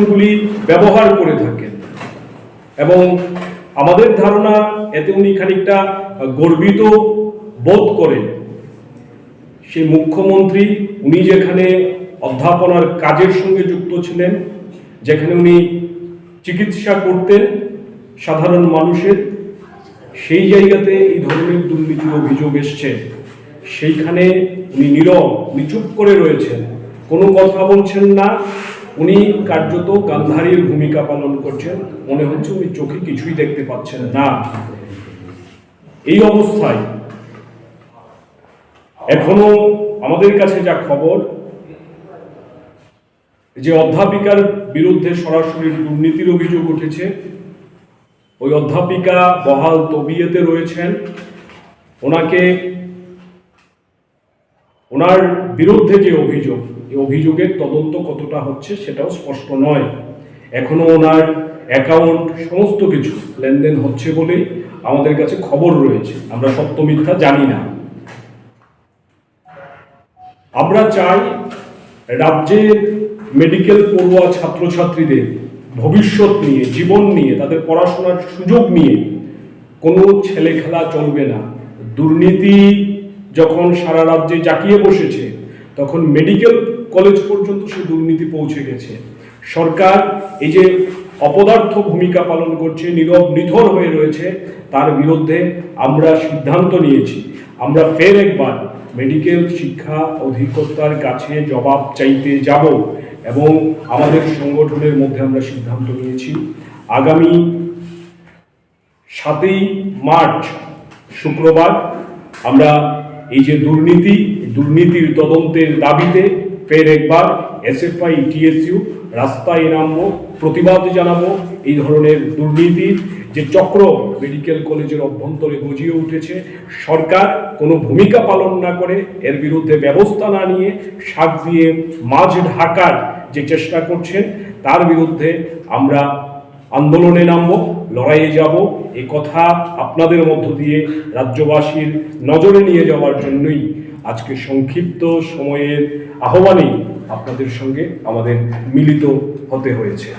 গুলি ব্যবহার করে থাকেন এবং আমাদের ধারণা এতে উনি খানিকটা গর্বিত বোধ করেন। সেই মুখ্যমন্ত্রী উনি যেখানে অধ্যাপনার কাজের সঙ্গে যুক্ত ছিলেন, যেখানে উনি চিকিৎসা করতেন সাধারণ মানুষের, সেই জায়গাতে এই ধরনের দুর্নীতির অভিযোগ এসছে, সেইখানে উনি নীরব, উনি চুপ করে রয়েছেন, কোনো কথা বলছেন না। উনি কার্যত গান্ধারীর ভূমিকা পালন করছেন, মনে হচ্ছে উনি চোখে কিছুই দেখতে পাচ্ছেন না। এই অবস্থায় এখনো আমাদের কাছে যা খবর, যে অধ্যাপিকার বিরুদ্ধে সরাসরি দুর্নীতির অভিযোগ উঠেছে, ওই অধ্যাপিকা বহাল তবিয়তে রয়েছেন। ওনার বিরুদ্ধে যে অভিযোগ, এই অভিযোগের তদন্ত কতটা হচ্ছে সেটাও স্পষ্ট নয়। এখনো ওনার অ্যাকাউন্ট সমস্ত কিছু লেনদেন হচ্ছে বলেই আমাদের কাছে খবর রয়েছে, আমরা সত্য মিথ্যা জানি না। আমরা চাই রাজ্যের মেডিকেল পড়ুয়া ছাত্রছাত্রীদের ভবিষ্যৎ নিয়ে, জীবন নিয়ে, তাদের পড়াশোনার সুযোগ নিয়ে কোনো ছেলে খেলা চলবে না। দুর্নীতি যখন সারা রাজ্যে জাঁকিয়ে বসেছে, তখন মেডিকেল কলেজ পর্যন্ত সে দুর্নীতি পৌঁছে গেছে। সরকার এই যে অপদার্থ ভূমিকা পালন করছে, নীরব নিথর হয়ে রয়েছে, তার বিরুদ্ধে আমরা সিদ্ধান্ত নিয়েছি। আমরা ফের একবার মেডিকেল শিক্ষা অধিকর্তার কাছে জবাব চাইতে যাব এবং আমাদের সংগঠনের মধ্যে আমরা সিদ্ধান্ত নিয়েছি আগামী 7ই মার্চ শুক্রবার আমরা এই যে দুর্নীতির তদন্তের দাবিতে ফের একবার এসএফআই টিএসইউ রাস্তায় নামবো, প্রতিবাদ জানাবো। এই ধরনের দুর্নীতির যে চক্র মেডিকেল কলেজের অভ্যন্তরে গজিয়ে উঠেছে, সরকার কোনো ভূমিকা পালন না করে, এর বিরুদ্ধে ব্যবস্থা না নিয়ে শাক দিয়ে মাছ ঢাকার যে চেষ্টা করছেন, তার বিরুদ্ধে আমরা আন্দোলনে নামব, লড়াইয়ে যাব। এই কথা আপনাদের মধ্য দিয়ে রাজ্যবাসীর নজরে নিয়ে যাওয়ার জন্যই আজকে সংক্ষিপ্ত সময়ের আহ্বানেই আপনাদের সঙ্গে আমাদের মিলিত হতে হয়েছে।